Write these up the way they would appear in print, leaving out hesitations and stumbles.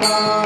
Hare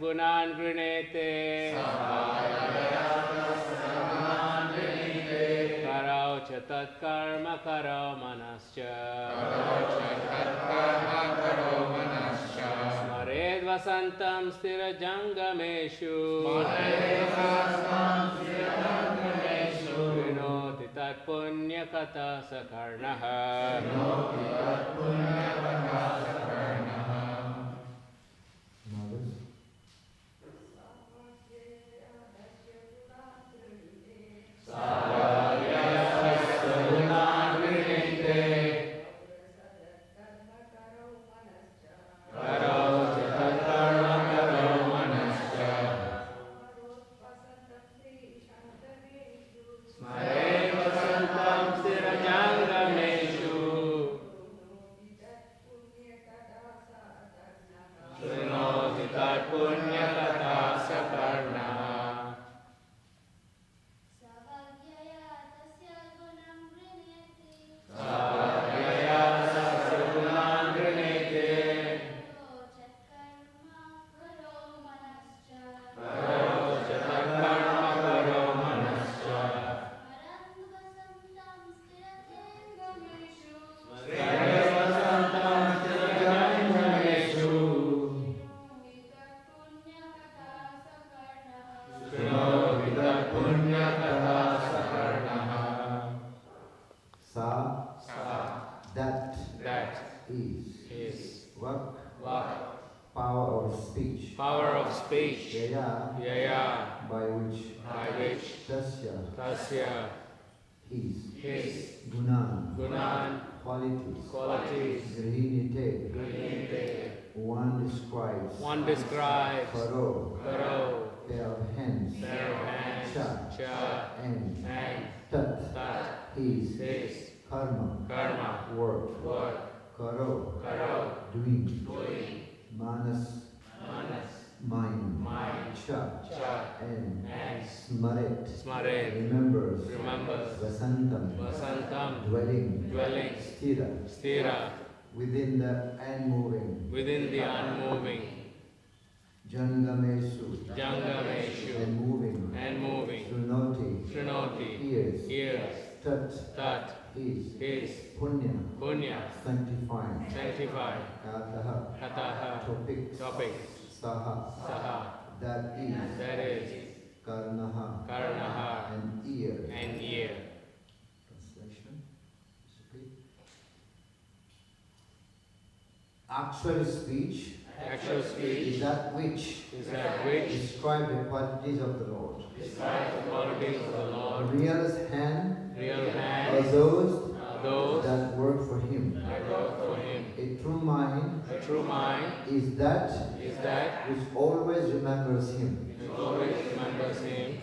गुणान् गृणीते tat karma karo manascha. Smared vasantam stira jangameshu. Vinoti tat punya kata sakarnaha. One describes karo, pair of hands, cha, and tat, his, karma, work, karo, doing, manas, mind, cha, and smaret, remembers, vasantam, dwelling, stira, within the unmoving, jangameshu, and moving, shrunoti, hears, tat, his, punya, sanctified, kataha, topics, saha, that is, karnaha, and ear. Translation. Actual speech is that which describe the qualities of the Lord. Real hand are those that work for Him. A true mind is that which always remembers Him.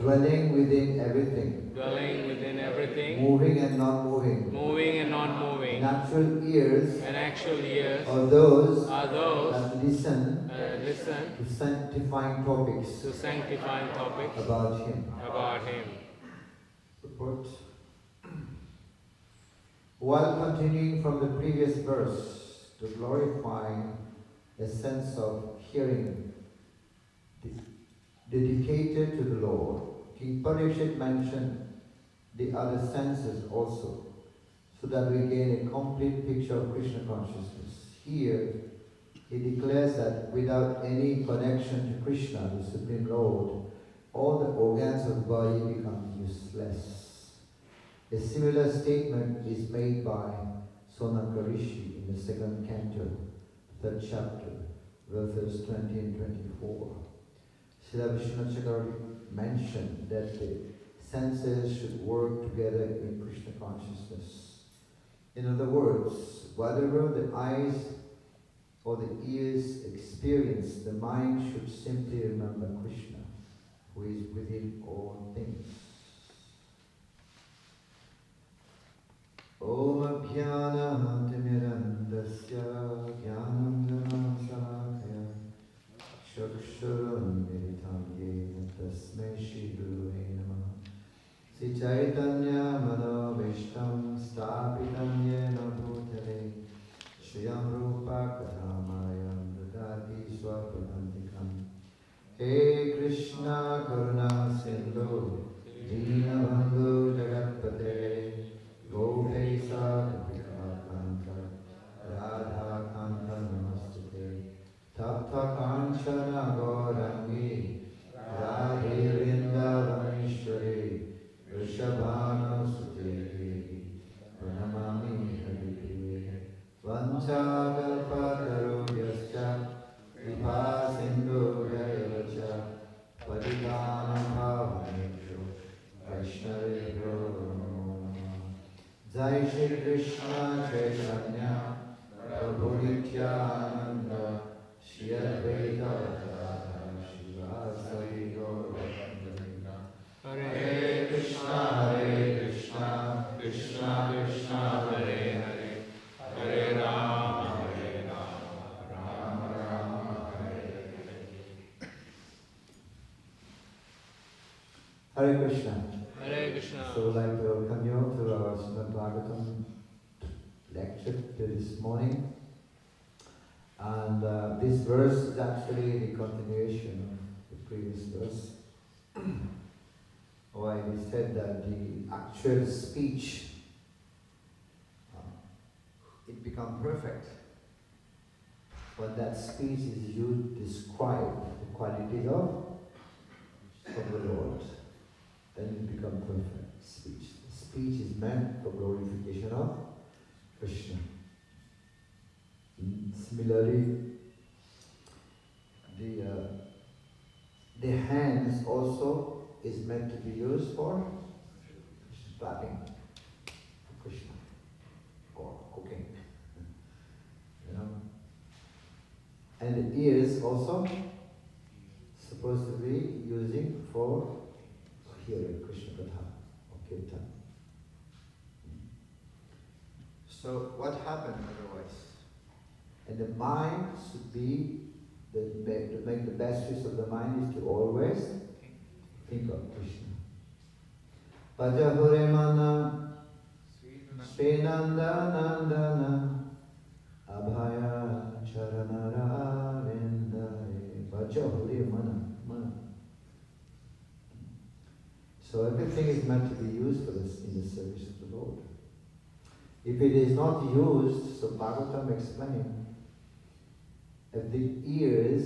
Dwelling within everything. Moving and not moving. Natural ears are those that listen to sanctifying topics about Him. Report. While continuing from the previous verse to glorify a sense of hearing dedicated to the Lord, King Parikshit mentioned the other senses also, so that we gain a complete picture of Krishna consciousness. Here, he declares that without any connection to Krishna, the Supreme Lord, all the organs of the body become useless. A similar statement is made by Sonaka Rishi in the second canto, third chapter, verses 20 and 24. Srila Vishwanath Chakravarti mentioned that the senses should work together in Krishna consciousness. In other words, whatever the eyes or the ears experience, the mind should simply remember Krishna, who is within all things. Om Abhyana Timirandasya Jnanam Janasakaya Chakshuram Militam Yena Tasmai Shri Gurave Namaha Sri Chaitanya Manavishtam Stapitam Yena Bhutale Shriyam Rupa Kathamayam Dadati Swapadantikam He Krishna Karuna Sindhu Dina Bandhu Jagatpate Jai Shri Krishna Chaitanya Prabhu Nityananda Shri Advaita Gadadhara Shivasari Gaura Hare Krishna, Krishna Krishna, Hare Hare, Hare Rama, Rama Rama, Hare Hare. Hare Krishna. Hare Krishna. So I'd like to welcome you to our Srimad Bhagavatam lecture this morning. And this verse is actually the continuation of the previous verse. Why we said that the actual speech, it becomes perfect when that speech is used to describe the qualities of the Lord. Then it becomes perfect speech. The speech is meant for glorification of Krishna. Similarly, the hands also is meant to be used for clapping for Krishna or cooking, you know. And the ears also supposed to be using for hearing Krishna Katha or Kirtan. So what happened otherwise? And the mind should be, to make the best use of the mind is to always think of Krishna. Bhaja Mana Srinanda Nandana Abhaya Charanara Vindare Bhaja Mana. So everything is meant to be used for this in the service of the Lord. If it is not used, so Bhagavatam explained, if the ears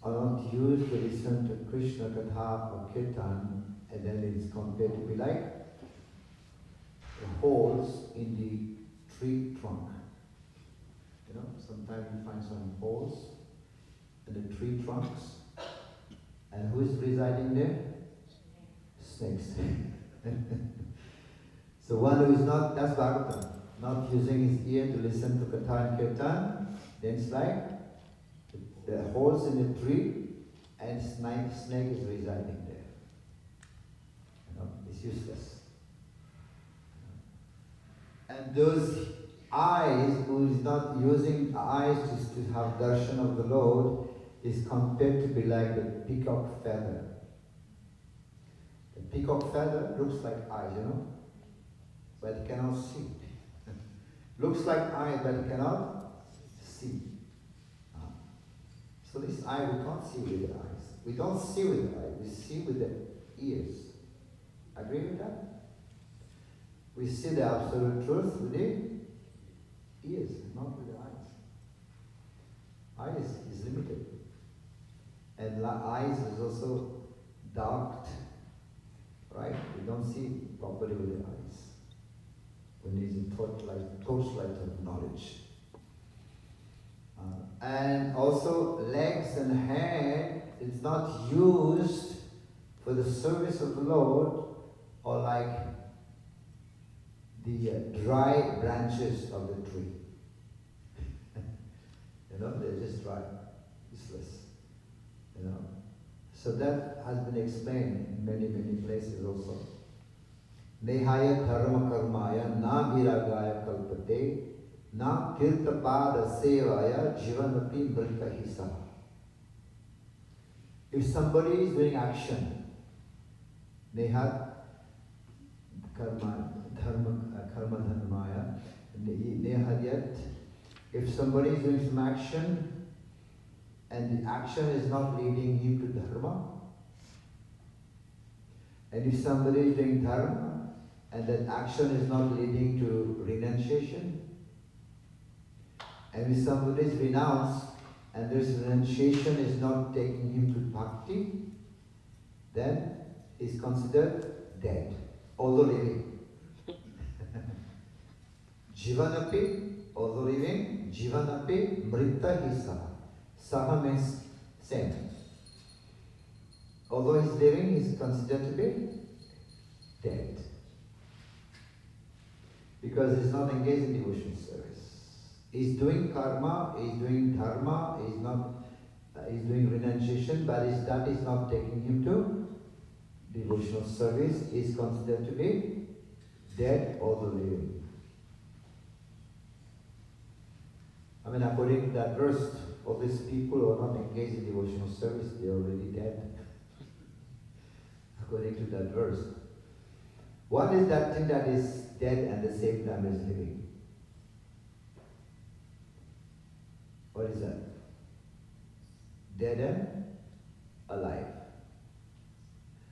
are not used to listen to Krishna Katha or Kirtan, and then it is compared to be like the holes in the tree trunk. You know, sometimes you find some holes in the tree trunks, and who is residing there? Snakes. So one who is not, that's Bhagavatam, not using his ear to listen to Katha and Kirtan, then it's like the holes in the tree and snake is residing there. You know, it's useless. And those eyes, who is not using eyes to have darshan of the Lord, is compared to be like a peacock feather. The peacock feather looks like eyes, you know, but it cannot see. Looks like eyes, but it cannot see. So this eye we can't see with the eyes. We don't see with the eye, we see with the ears. Agree with that? We see the absolute truth with the ears, not with the eyes. Eyes is limited. And eyes is also dark, right? We don't see properly with the eyes. We need a torchlight of knowledge. And also legs and hand is not used for the service of the Lord, or like the dry branches of the tree. You know, they're just dry, useless. You know, so that has been explained in many, many places also. Nehaya dharma karmaya na viragaya kalpate na kirtapada sevaya jivanapi mritahisa. If somebody is doing action, neha karma dharmaya, nehayat, if somebody is doing some action and the action is not leading him to dharma, and if somebody is doing dharma and that action is not leading to renunciation, and if somebody is renounced and this renunciation is not taking him to bhakti, then he is considered dead, although living. Jivanapi, although living, jivanapi mrita hi saha. Saha means same. Although he is living, he is considered to be dead. because he's not engaged in devotional service. He's doing karma, he's doing dharma, he's doing renunciation, but that is not taking him to devotional service. Is considered to be dead or the living. I mean, according to that verse, all these people who are not engaged in devotional service, they're already dead. According to that verse. What is that thing that is dead and at the same time is living? What is that? Dead and alive.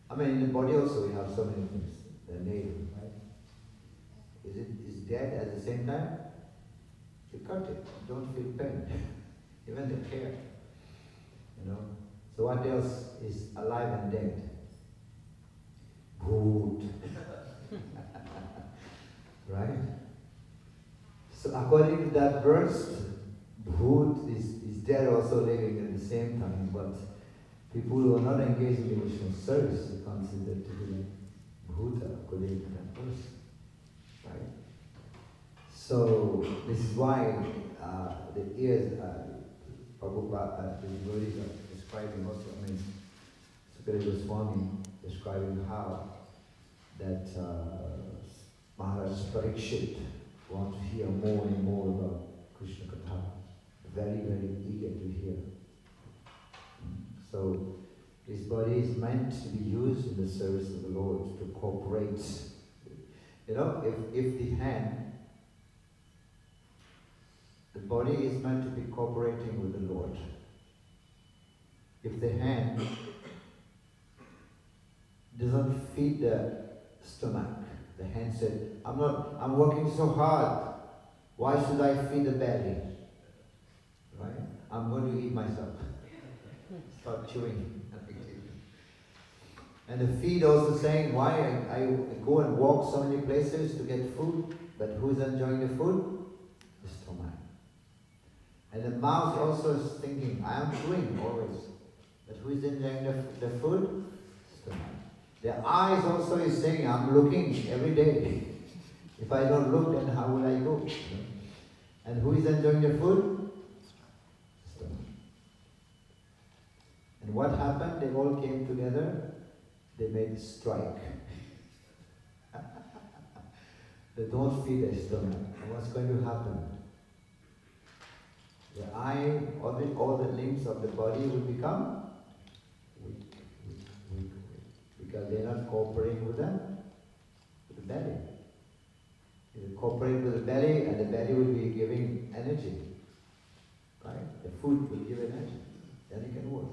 I mean, in the body also we have so many things. The nail, right? Is dead at the same time? You cut it. You don't feel pain. Even the hair. You know. So what else is alive and dead? Bhoot. Right? So according to that verse, Bhoot is dead also living at the same time, but people who are not engaged in devotional service are considered to be Bhuta according to that verse. Right? So this is why the ears, Prabhupada, the devotees are describing also, I mean, Sukadeva Goswami describing how that Maharaj Parikshit want to hear more and more about Krishna Katha. Very, very eager to hear. So his body is meant to be used in the service of the Lord to cooperate. You know, if the hand, the body is meant to be cooperating with the Lord. If the hand doesn't feed the stomach, the hand said, I'm working so hard, why should I feed the belly? Right? I'm going to eat myself. Start chewing. And the feet also saying, why I go and walk so many places to get food, but who's enjoying the food? The stomach. And the mouth also is thinking, I am chewing always, but who is enjoying the food? Stomach. The eyes also is saying, I'm looking every day. If I don't look, then how will I go? And who is enjoying the food? Stomach. And what happened? They all came together. They made a strike. They don't feed their stomach. And what's going to happen? The eye, all the limbs of the body will become weak. Because they're not cooperating with the belly. They cooperate with the belly, and the belly will be giving energy. Right? The food will give energy. Then it can work.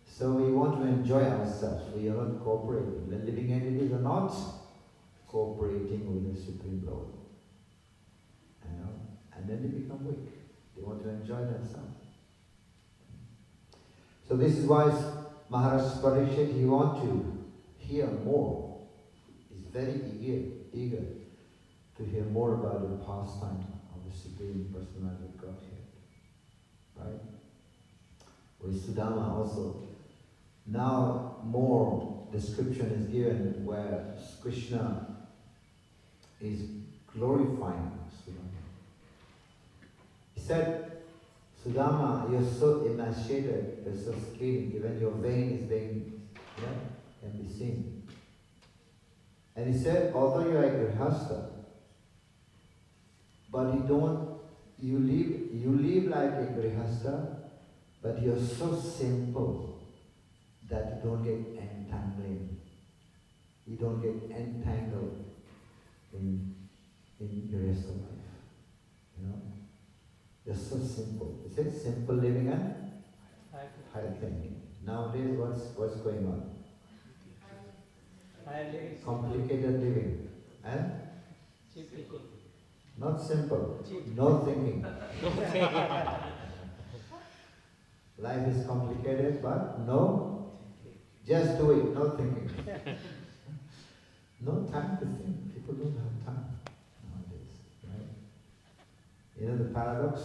So we want to enjoy ourselves. We are not cooperating. The living entities are not cooperating with the Supreme Lord. You know? And then they become weak. They want to enjoy themselves. So this is why Maharaj Parikshit, he wants to hear more. He's very eager to hear more about the pastime of the Supreme Personality of Godhead. Right? With Sudama also. Now more description is given where Krishna is glorifying Sudama. He said, Sudama, you're so emaciated, you're so skinny, even your vein is being, can be seen. And he said, although you're a grihastha, but you live like a grihastha, but you're so simple that you don't get entangling. You don't get entangled in the rest of life. You know? You're so simple. Is it simple living and high thinking? Nowadays, what's going on? Complicated living and not simple. No thinking. Life is complicated, but no. Just do it, no thinking. No time to think. People don't have time nowadays, right? You know the paradox?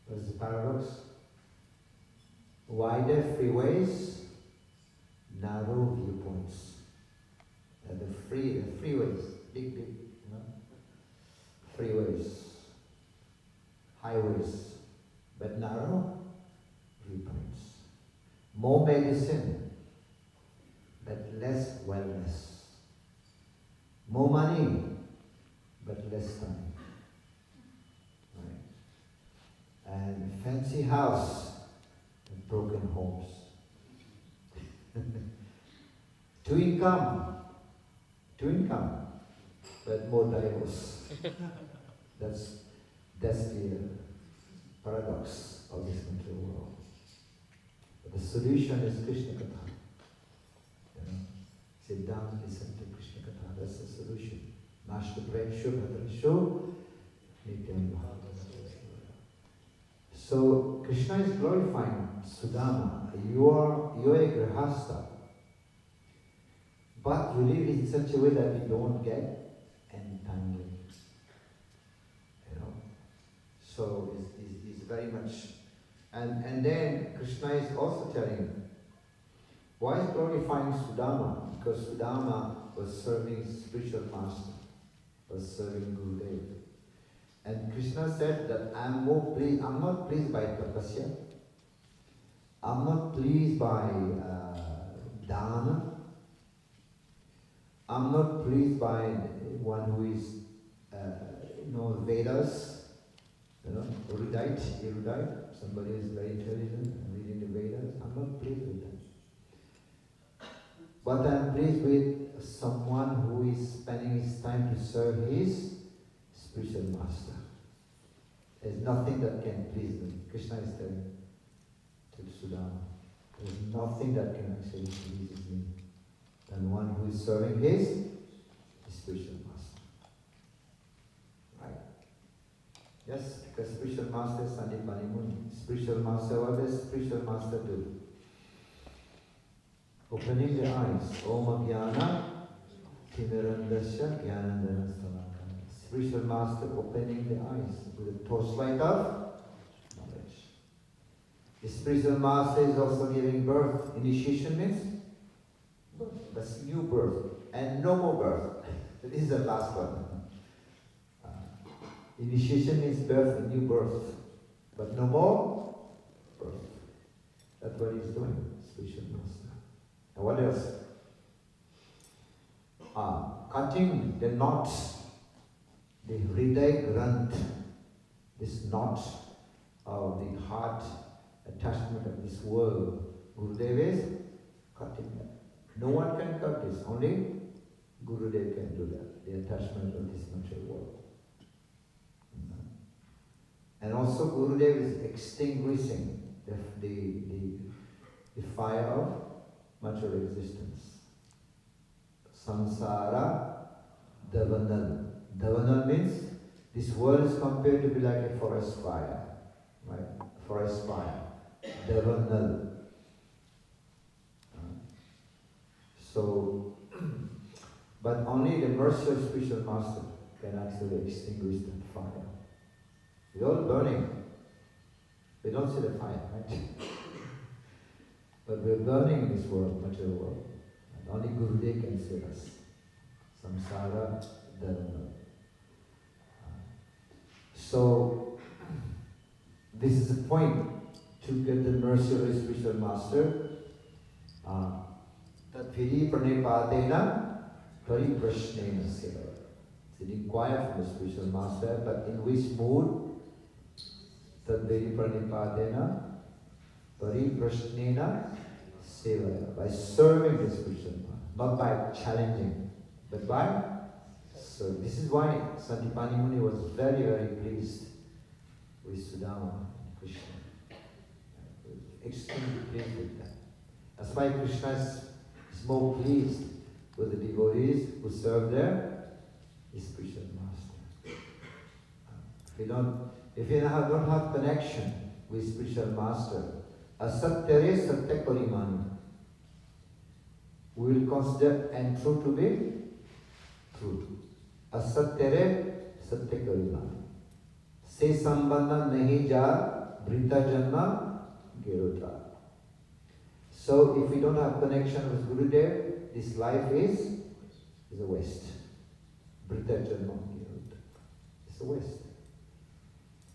What is the paradox? Wider freeways, narrow viewpoints. And the freeways, big, freeways, highways, but narrow viewpoints. More medicine, but less wellness. More money, but less time. Right? And fancy house, and broken homes. Two income, but more divorce. That's the paradox of this material world. But the solution is Krishna Katha. Sit down, listen to Krishna Katha. That's the solution. Nashta Premshu Bhadrashu Nityam Bhagavata. So Krishna is glorifying Sudama. You are a grihastha. But you live in such a way that you don't get entangled. So it's very much, and then Krishna is also telling, why is glorifying Sudama? Because Sudama was serving spiritual master, was serving Gurudev. And Krishna said that I'm not pleased by tapasya, I'm not pleased by dana, I'm not pleased by one who is, Vedas, erudite, somebody is very intelligent and reading the Vedas. I'm not pleased with that. But I'm pleased with someone who is spending his time to serve his spiritual master. There's nothing that can please me. Krishna is telling to Sudama, there's nothing that can actually please me than one who is serving his spiritual master. Right? Yes, because spiritual master is Sandipani Muni. Spiritual master, what does spiritual master do? Opening the eyes. Om Jnana Timirandasya Jnanandana Stanakana. Spiritual master opening the eyes with a torchlight of knowledge. The spiritual master is also giving birth. Initiation means birth. That's new birth. And no more birth. This is the last one. Initiation means birth, a new birth. But no more birth. That's what he's doing, spiritual master. And what else? Cutting the knots, the hriday grant, this knot of the heart attachment of this world. Gurudev is cutting that. No one can cut this, only Gurudev can do that, the attachment of this material world. And also Gurudev is extinguishing the fire of material existence. Samsara Davanal. Davanal means this world is compared to be like a forest fire. Right? Forest fire. Davanal. So, but only the mercy of spiritual master can actually extinguish that fire. We're all burning. We don't see the fire, right? But we're burning in this world, material world. And only Gurudev can save us. Samsara Dharma. So, this is the point to get the mercy of the spiritual master. That Viri Pranipadena Pariprashnena Seva. It's an inquire from the spiritual master, but in which mood? Tadvedi Pranipadena Pariprashnena Sevaya. By serving the spiritual master, not by challenging, but by serving. This is why Sandipani Muni was very, very pleased with Sudama and Krishna. Extremely pleased with that. That's why Krishna is more pleased with the devotees who serve their spiritual master. If you don't have connection with spiritual master, asatyare satya parimani, we will consider and true to be true. Asatyare satya parimani. Se sambandha nahi ja brita janma gerota. So if we don't have connection with Gurudev, this life is a waste. It's the West.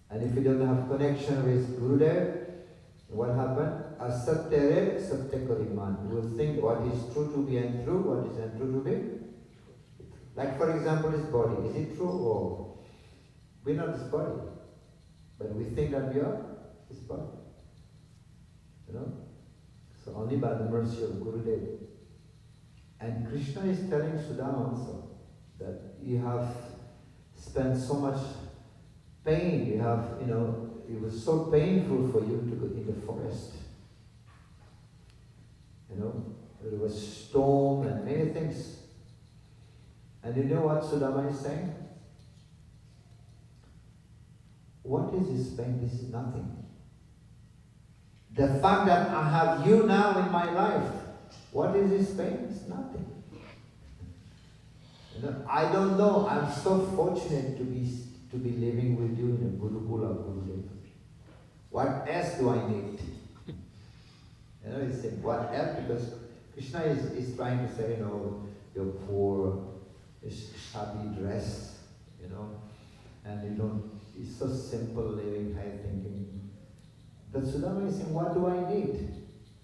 And if you don't have connection with Gurudev, what happened? Asatyare satyakariman. You will think what is true to be untrue, what is untrue to be. Like for example, this body. Is it true or we're not this body? But we think that we are this body. You know? So only by the mercy of Gurudev. And Krishna is telling Sudama also that you have spent so much pain, you have, it was so painful for you to go in the forest. There was storm and many things. And you know what Sudama is saying? What is this pain? This is nothing. The fact that I have you now in my life, what is this pain? It's nothing. I don't know. I'm so fortunate to be living with you in a Gurukula Gurudev. What else do I need? He's saying, what else? Because Krishna is trying to say, you're poor, shabby dress, and you don't, it's so simple living, high thinking. But Sudama is saying, what do I need?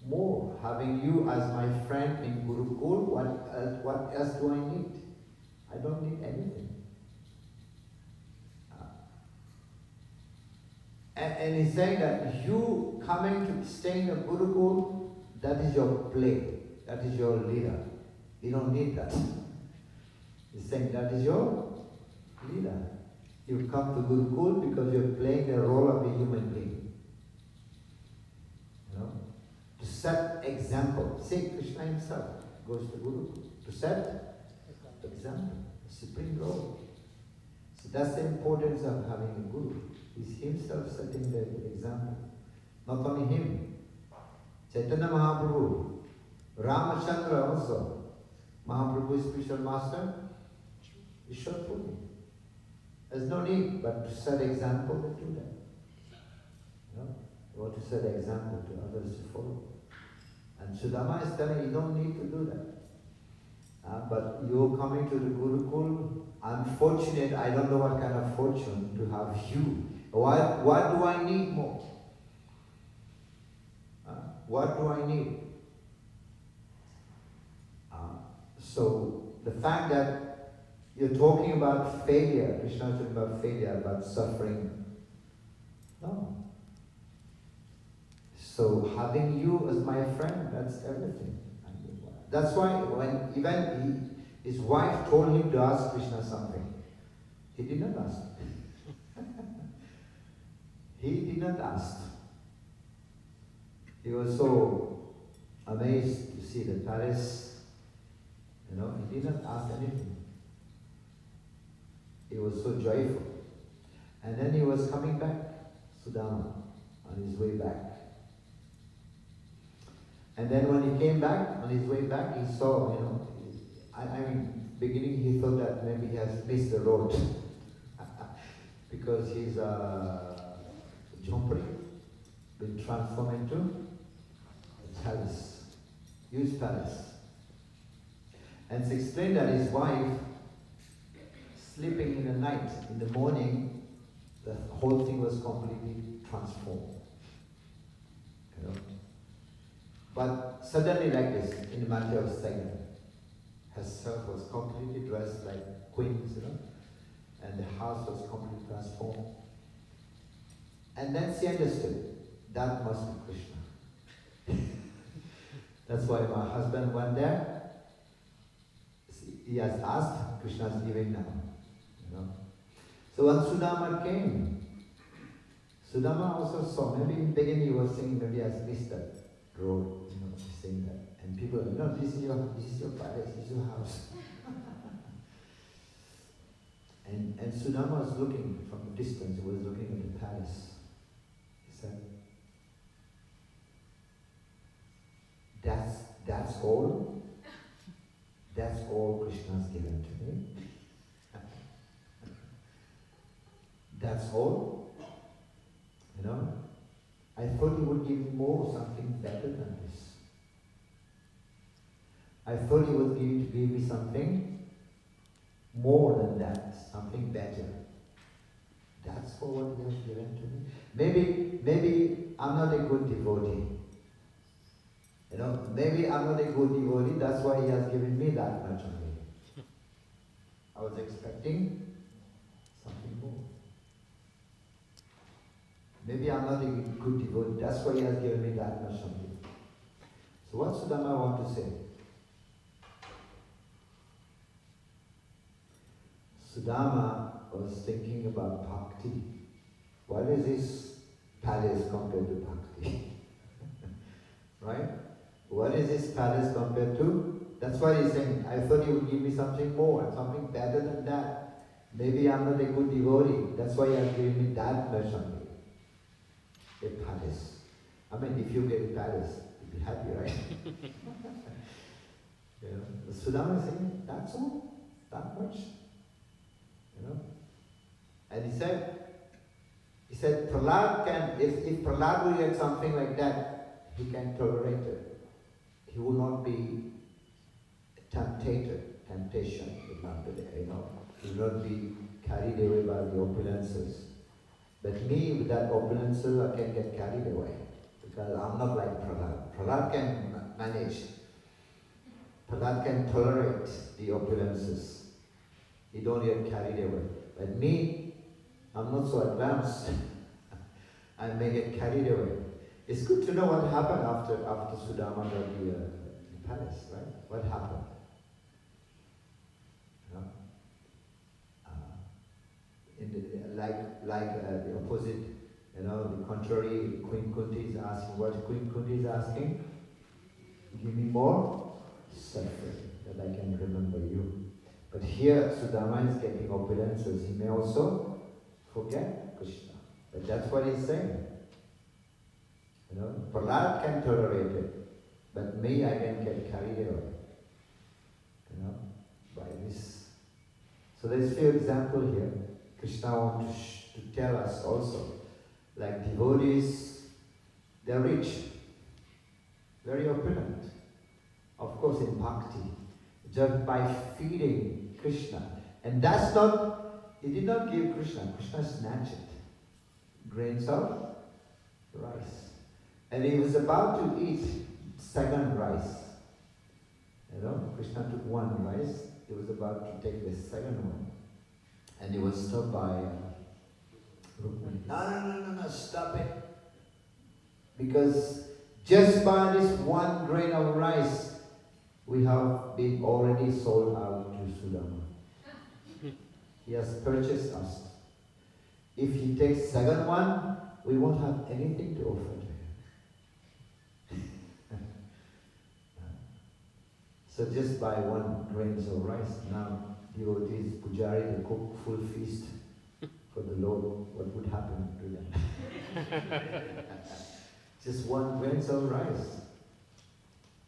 More. Having you as my friend in Gurukul, what else do I need? I don't need anything. And he's saying that you coming to staying in Gurukul, that is your play. That is your leader. You don't need that. He's saying that is your leader. You come to Gurukul because you're playing the role of a human being. To set example. See, Krishna himself goes to Gurukul to set example, supreme role. So that's the importance of having a guru. He's himself setting the example. Not only him, Chaitanya Mahaprabhu, Ramachandra also, Mahaprabhu's spiritual master, Ishwar Puri. There's no need but to set example to do that. You want to set example to others to follow. And Sudama is telling you don't need to do that. But you're coming to the Gurukul. I'm fortunate, I don't know what kind of fortune to have you. What do I need more? What do I need? So the fact that you're talking about failure, Krishna is talking about failure, about suffering. No. So having you as my friend, that's everything. That's why when even his wife told him to ask Krishna something, he did not ask. He did not ask. He was so amazed to see the palace. He did not ask anything. He was so joyful. And then he was coming back, Sudama, on his way back. And then when he came back, on his way back, he saw, beginning he thought that maybe he has missed the road. Because his Jhompri been transformed into a palace, huge palace. And it's explained that his wife, sleeping in the night, in the morning, the whole thing was completely transformed. But suddenly like this, in a matter of seconds, herself was completely dressed like queens, and the house was completely transformed. And then she understood, that must be Krishna. That's why my husband went there. He has asked, Krishna is giving now. So when Sudama came, Sudama also saw, maybe in the beginning he was saying, maybe I missed that road, saying that. And people, this is your palace, this is your house. and Sudama was looking from a distance, he was looking at the palace. He said, that's all? That's all Krishna's given to me? That's all? I thought he would give me more, something better than this. I thought he would give me something more than that, something better. That's for what He has given to me. Maybe I'm not a good devotee. You know, maybe I'm not a good devotee, that's why He has given me that much only. I was expecting something more. Maybe I'm not a good devotee, that's why He has given me that much only. So what Sudama want to say? Sudama was thinking about bhakti. What is this palace compared to bhakti? Right? What is this palace compared to? That's why he's saying, I thought you would give me something more, something better than that. Maybe I'm not a good devotee, that's why you're giving me that much only. A palace. I mean, if you get a palace, you'll be happy, right? You know, the Sudama is saying, that's all? That much? You know? And he said, Prahlad can, if Prahlad will get something like that, he can tolerate it. He will not be temptation will not be there, you know. He will not be carried away by the opulences. But me, with that opulences, I can get carried away. Because I'm not like Prahlad. Prahlad can manage. Prahlad can tolerate the opulences. He don't get carried away. But me, I'm not so advanced. I may get carried away. It's good to know what happened after Sudama got the palace, right? What happened? You know? The opposite, you know, the contrary, Queen Kunti is asking. What Queen Kunti is asking? Give me more suffering, that I can remember you. But here, Sudama is getting opulences. He may also forget Krishna. But that's what he's saying. You know, Prahlad can tolerate it, but me, I can get carried away. You know, by this. So there's a few examples here. Krishna wants to tell us also, like devotees, they're rich, very opulent. Of course, in bhakti, just by feeding Krishna. And that's not, he did not give Krishna, Krishna snatched it. Grains of rice. And he was about to eat second rice. You know, Krishna took one rice, he was about to take the second one. And he was stopped by Rukmini. No, stop it. Because just by this one grain of rice, we have been already sold out to Sudama. He has purchased us. If he takes second one, we won't have anything to offer to him. So just by one grain of rice, now devotees, pujari, they cook full feast for the Lord. What would happen to them? Just one grain of rice.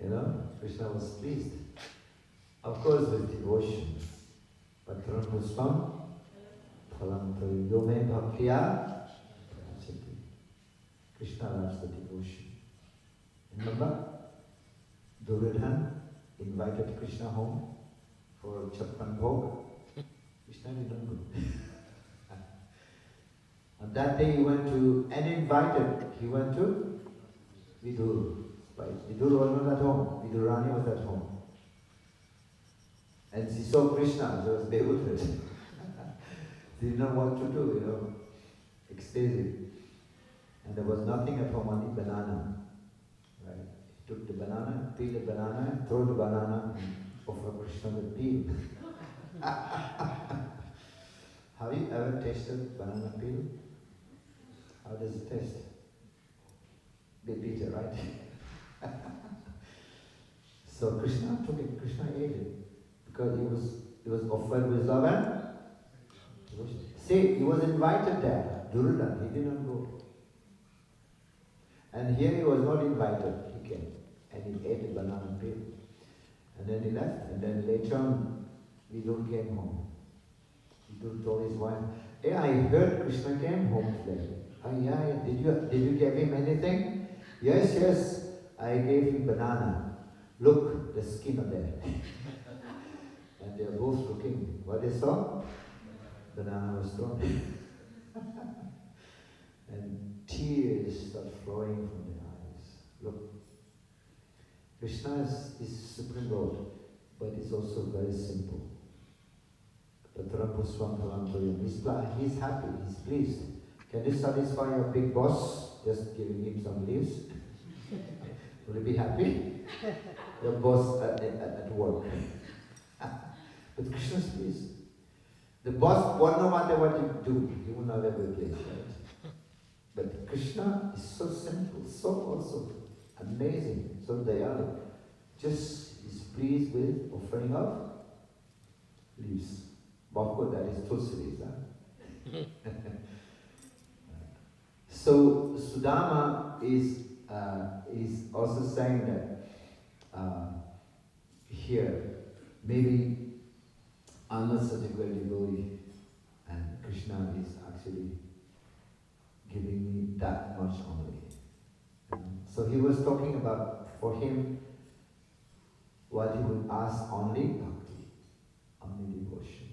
You know, Krishna was pleased. Of course, with devotion. Patram puspam, phalam yome bhaktiya. Krishna loves the devotion. Remember, Duryodhana invited Krishna home for Chappan Bhog. Krishna didn't go. On that day he went to, he went to Vidur. Vidur was not at home. Vidurani was at home. And she saw Krishna, she was bewildered. She didn't know what to do, you know, ecstasy. And there was nothing at home, only banana. Right? He took the banana, peeled the banana, and threw the banana, and offered Krishna the peel. Have you ever tasted banana peel? How does it taste? Bit bitter, right? So Krishna took it, Krishna ate it. Because it was offered with love and devotion. See, he was invited there, Duryodhana, he didn't go. And here he was not invited, he came. And he ate the banana peel. And then he left, and then later on, Vidur came home. Vidur told his wife, hey, I heard Krishna came home today. Oh yeah, did you give him anything? Yes, I gave him banana. Look, the skin of there. And And they are both looking. What they saw? Banana was thrown. And tears start flowing from their eyes. Look, Krishna is Supreme Lord, but it's also very simple. He's happy, he's pleased. Can you satisfy your big boss just giving him some leaves? Will you be happy? Your boss at work. But Krishna's pleased. The boss won't no matter what you do, he will not ever please, right? But Krishna is so simple, so also amazing, so dayalu. Just is pleased with offering of leaves. Of course, that is tulsi leaves. Huh? So Sudama is also saying that here, maybe I'm not such a great devotee, and Krishna is actually giving me that much only. So he was talking about, for him, what he would ask only bhakti, only devotion.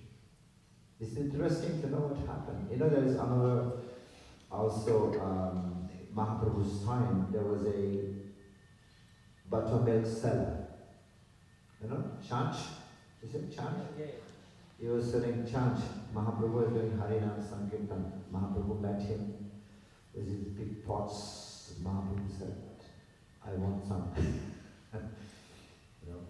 It's interesting to know what happened. You know, there is another, also Mahaprabhu's time, there was a buttermilk seller. You know, Chanch? Is it Chanch? Yeah. He was selling Chanch. Mahaprabhu was doing Harinam Sankirtan. Mahaprabhu met him with his big pots. Mahaprabhu said, I want some. You know?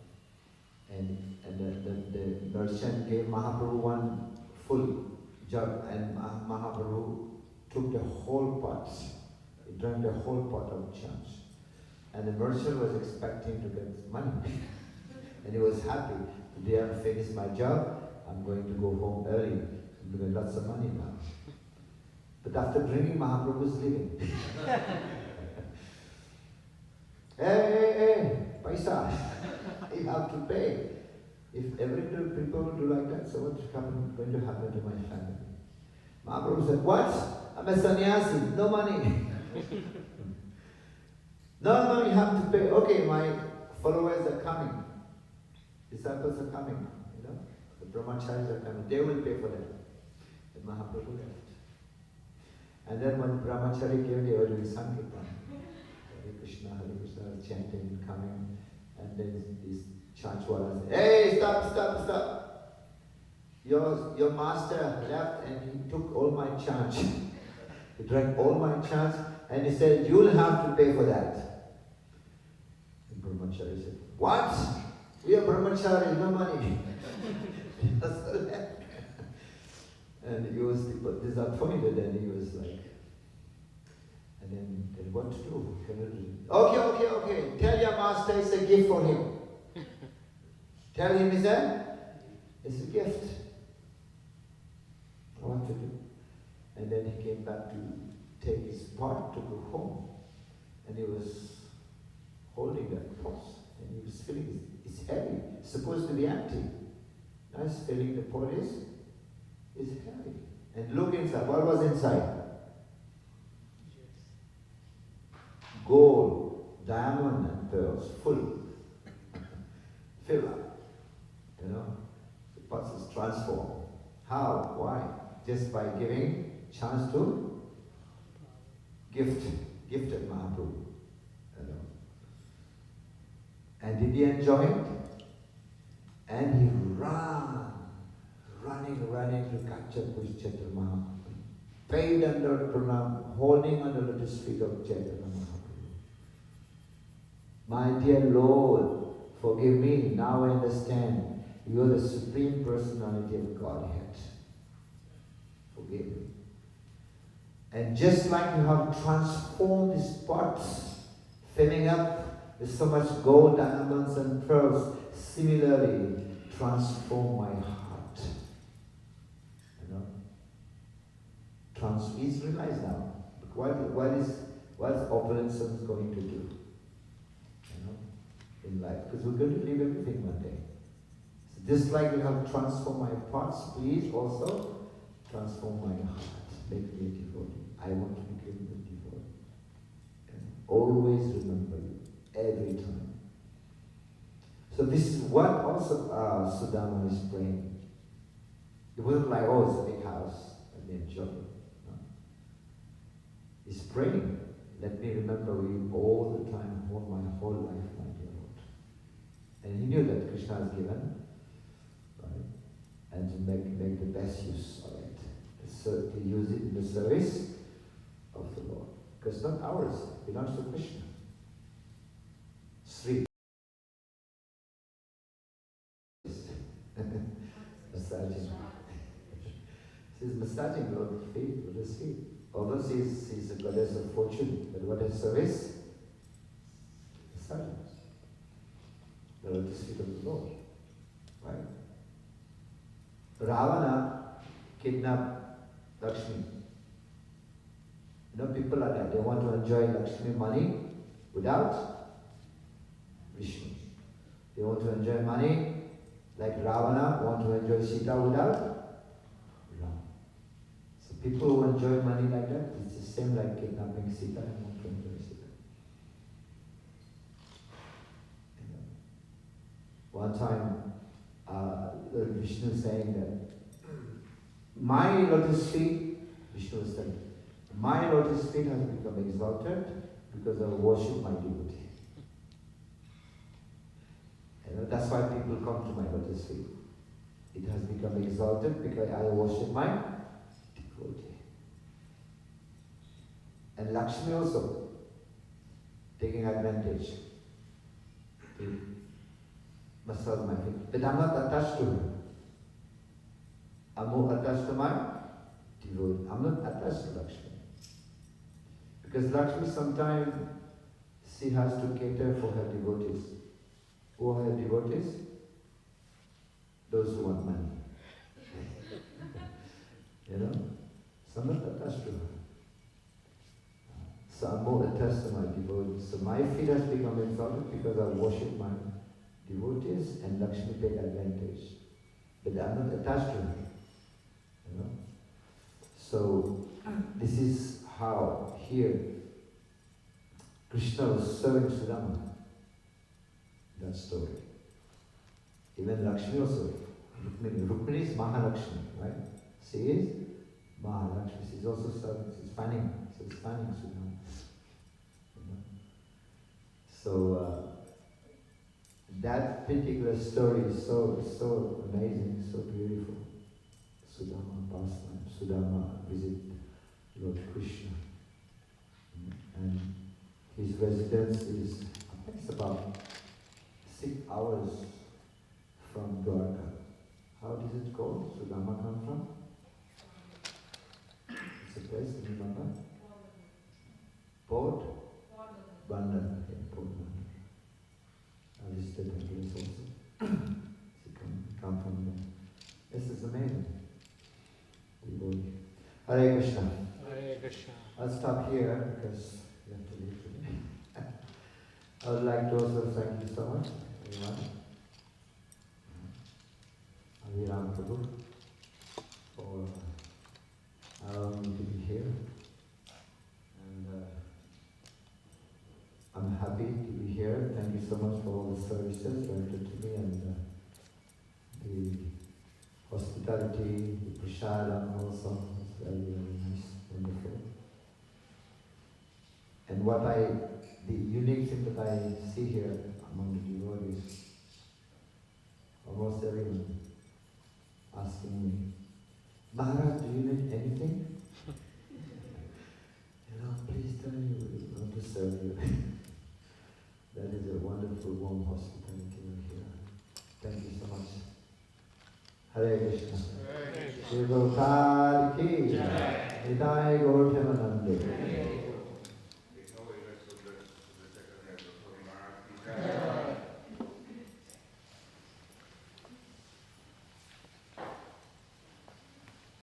And the merchant gave Mahaprabhu one full jug, and Mahaprabhu took the whole pot. He drank the whole pot of Chanch. And the merchant was expecting to get money. And he was happy. Today I've finished my job. I'm going to go home early. I'm going to get lots of money now. But after drinking, Mahaprabhu is leaving. Hey, paisa. You have to pay. If every day people do like that, so what's going to happen to my family? Mahaprabhu said, what? I'm a sannyasi, no money. No, you have to pay. Okay, my followers are coming. Disciples are coming, you know. The brahmacharis are coming. They will pay for that. And Mahaprabhu left. And then when brahmachari came, they were doing Sankirtan. Hare Krishna, chanting and coming. And then this Chanchwala said, hey, stop. Your master left and he took all my chant. He drank all my chant and he said, you'll have to pay for that. And brahmachari said, what? We are brahmachari, no money. And he was disappointed and he was like, and then what to do? Okay. Tell your master it's a gift for him. Tell him it's a gift. What to do? And then he came back to take his pot to go home. And he was holding that pot. And he was feeling it's heavy. It's supposed to be empty. Now he's feeling the pot is heavy. And look inside. What was inside? Gold, diamond, and pearls, full. Fill up. You know? The pot is transformed. How? Why? Just by giving chance to gifted Mahaprabhu. You know? And did he enjoy it? And he running to catch up with Chaitanya Mahaprabhu. Paid under pranam, holding under the feet of Chaitanya Mahaprabhu. My dear Lord, forgive me, now I understand. You are the Supreme Personality of Godhead. Forgive me. And just like you have transformed these pots, filling up with so much gold, diamonds, and pearls, similarly, transform my heart. You know? He's realized now. What is opulence going to do? You know? In life. Because we're going to leave everything one day. So just like you have transformed my pots, please also transform my heart. Make me a devotee. I want to become a devotee. And always remember you. Every time. So So this is what also Sudama is praying. It wasn't like, oh, it's a big house, let me enjoy it. No. He's praying, let me remember you all the time, all my whole life, my dear Lord. And he knew that Krishna has given, right? And to make the best use of it. So to use it in the service of the Lord. Because it's not ours, it belongs to Krishna. Sri. Massaging. She's massaging Lord's feet with his feet. Although she's a goddess of fortune, but what is service? Massaging. The lotus feet of the Lord. Right? Ravana kidnapped Lakshmi. You know, people are like, they want to enjoy Lakshmi money without Vishnu. They want to enjoy money like Ravana want to enjoy Sita without Ram. So people who enjoy money like that, it's the same like kidnapping Sita and want to enjoy Sita. One time, Vishnu saying that my lotus feet, Vishnu was saying, my lotus feet has become exalted because I worship my devotee. That's why people come to my lotus feet. It has become exalted because I worship my devotee. And Lakshmi also taking advantage to massage my feet. But I'm not attached to her. I'm more attached to my devotee. I'm not attached to Lakshmi. Because Lakshmi sometimes she has to cater for her devotees. Who are her devotees? Those who want money. You know? So I'm not attached to her. So I'm more attached to my devotees. So my feet has become exalted because I worship my devotees and Lakshmi take advantage. But I'm not attached to her. You know? So this is how here Krishna was serving Sudama. That story. Even Lakshmi also. Rukmini is Mahalakshmi, right? She is Mahalakshmi. She's also serving. She's fanning. She's fanning Sudama. You know? So that particular story is so amazing, so beautiful. Sudama pastime. Sudama visit Lord Krishna. And his residence is, I think it's about 6 hours from Dwarka. How does it go? Sudama come from? It's a place, do you remember? Port? Bandar. Yeah, Port Bandar. I visited that place also. She come from there. This is amazing. Hare Krishna. Hare Krishna. I'll stop here because we have to leave today. I would like to also thank you so much, everyone. Aviram Prabhu, for allowing me to be here. And I'm happy to be here. Thank you so much for all the services rendered to me and the hospitality, the prasadam also. It's very, very nice, wonderful. And the unique thing that I see here among the devotees, almost everyone asking me, Maharaj, do you need anything? Please tell me, we want to serve you. That is a wonderful, warm hospitality here. Thank you so much. Hare Krishna. Shri Prabhupada ki Jai. Nidai Gaur Premanand.